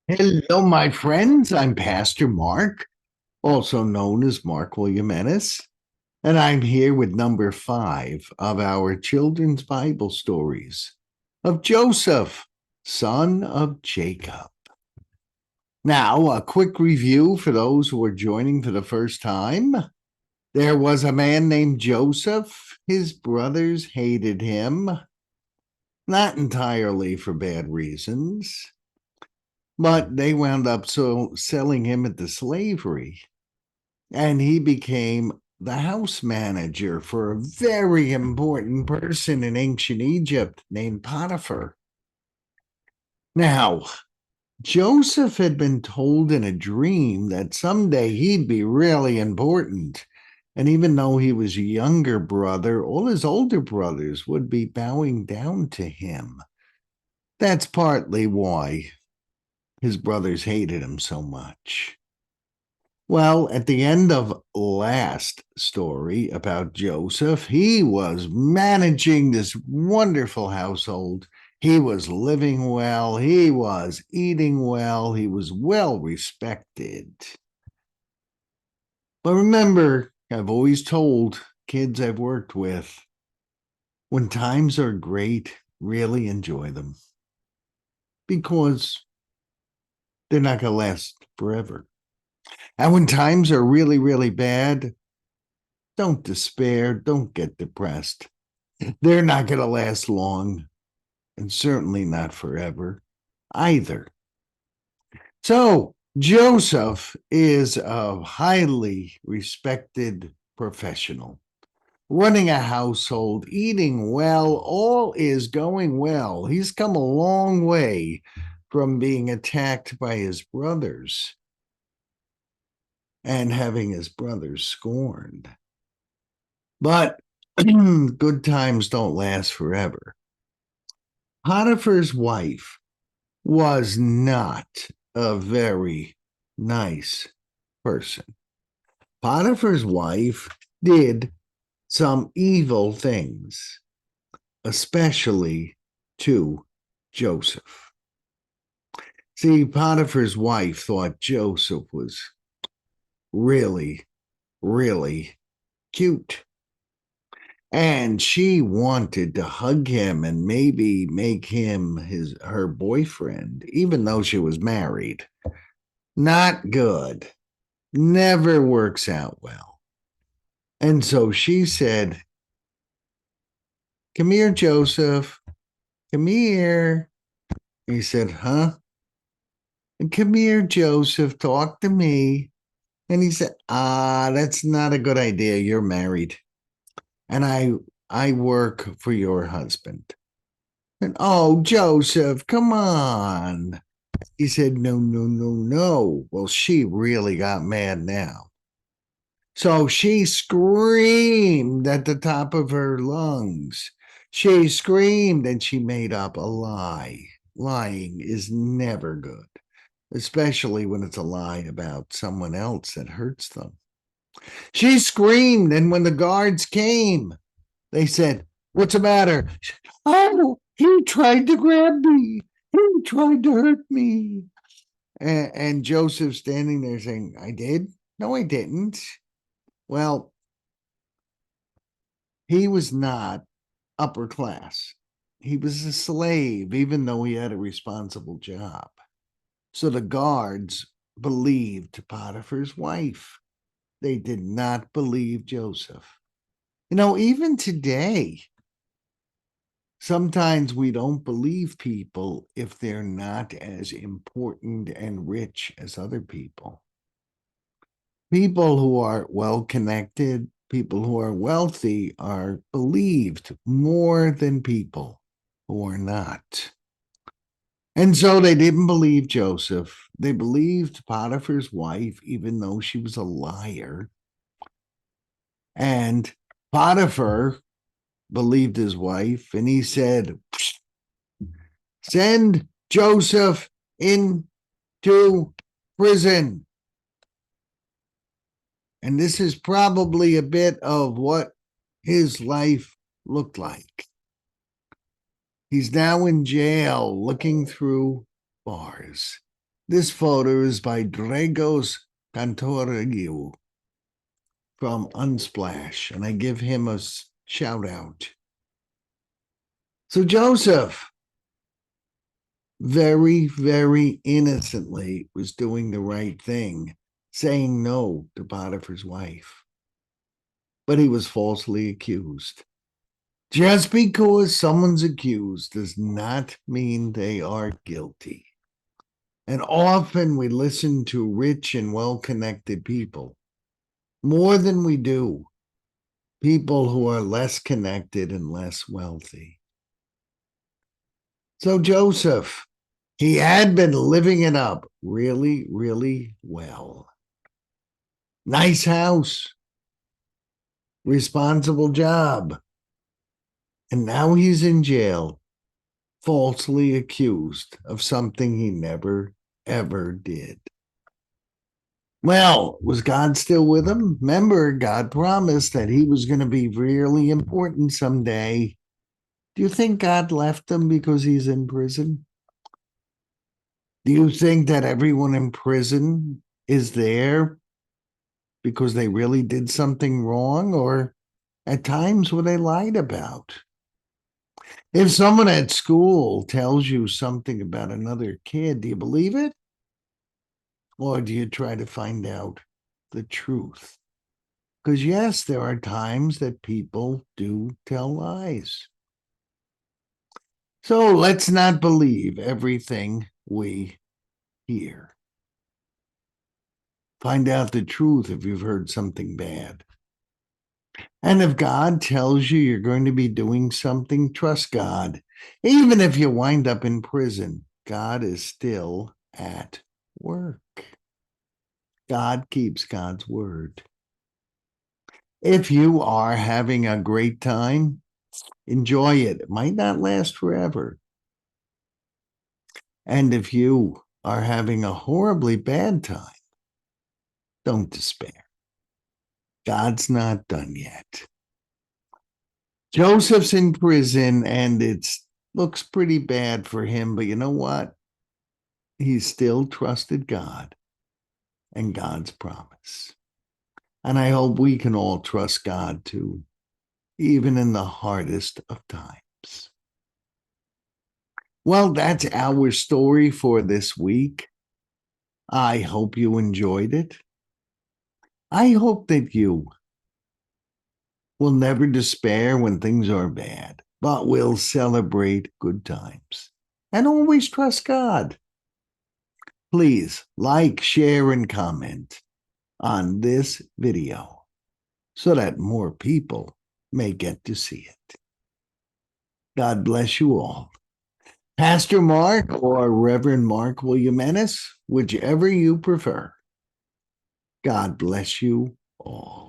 Hello, my friends. I'm Pastor Mark, also known as Mark William Ennis, and I'm here with number 5 of our children's Bible stories of Joseph, son of Jacob. Now, a quick review for those who are joining for the first time. There was a man named Joseph. His brothers hated him, not entirely for bad reasons, but they wound up selling him into slavery. And he became the house manager for a very important person in ancient Egypt named Potiphar. Now, Joseph had been told in a dream that someday he'd be really important. And even though he was a younger brother, all his older brothers would be bowing down to him. That's partly why his brothers hated him so much. Well, at the end of last story about Joseph, he was managing this wonderful household. He was living well. He was eating well. He was well respected. But remember, I've always told kids I've worked with, when times are great, really enjoy them because they're not going to last forever. And when times are really, really bad, don't despair. Don't get depressed. They're not going to last long, and certainly not forever either. So, Joseph is a highly respected professional, running a household, eating well. All is going well. He's come a long way from being attacked by his brothers and having his brothers scorned. But good times don't last forever. Potiphar's wife was not a very nice person. Potiphar's wife did some evil things, especially to Joseph. See, Potiphar's wife thought Joseph was really, really cute. And she wanted to hug him and maybe make him her boyfriend, even though she was married. Not good. Never works out well. And so she said, "Come here, Joseph. Come here." He said, "Huh?" And "Come here, Joseph. Talk to me." And he said, that's not a good idea. You're married. And I work for your husband. And oh, Joseph, come on. He said, "No, no, no, no." Well, she really got mad now. So she screamed at the top of her lungs. She screamed and she made up a lie. Lying is never good, especially when it's a lie about someone else that hurts them. She screamed, and when the guards came, they said, "What's the matter?" She said, "Oh, he tried to grab me. He tried to hurt me." And Joseph standing there saying, "I did? No, I didn't." Well, he was not upper class. He was a slave, even though he had a responsible job. So the guards believed Potiphar's wife. They did not believe Joseph. Even today, sometimes we don't believe people if they're not as important and rich as other people. People who are well connected, people who are wealthy are believed more than people who are not. And so they didn't believe Joseph. They believed Potiphar's wife, even though she was a liar. And Potiphar believed his wife, and he said, "Send Joseph into prison." And this is probably a bit of what his life looked like. He's now in jail looking through bars. This photo is by Dragos Kantoragiu from Unsplash, and I give him a shout out. So Joseph, very, very innocently, was doing the right thing, saying no to Potiphar's wife. But he was falsely accused. Just because someone's accused does not mean they are guilty. And often we listen to rich and well-connected people more than we do people who are less connected and less wealthy. So Joseph, he had been living it up really, really well. Nice house, responsible job. And now he's in jail, falsely accused of something he never, ever did. Well, was God still with him? Remember, God promised that he was going to be really important someday. Do you think God left him because he's in prison? Do you think that everyone in prison is there because they really did something wrong, or at times were they lied about? If someone at school tells you something about another kid, do you believe it? Or do you try to find out the truth? Because yes, there are times that people do tell lies. So let's not believe everything we hear. Find out the truth if you've heard something bad. And if God tells you you're going to be doing something, trust God. Even if you wind up in prison, God is still at work. God keeps God's word. If you are having a great time, enjoy it. It might not last forever. And if you are having a horribly bad time, don't despair. God's not done yet. Joseph's in prison and it looks pretty bad for him, but you know what? He still trusted God and God's promise. And I hope we can all trust God too, even in the hardest of times. Well, that's our story for this week. I hope you enjoyed it. I hope that you will never despair when things are bad, but will celebrate good times and always trust God. Please like, share, and comment on this video so that more people may get to see it. God bless you all. Pastor Mark or Reverend Mark William Ennis, whichever you prefer. God bless you all.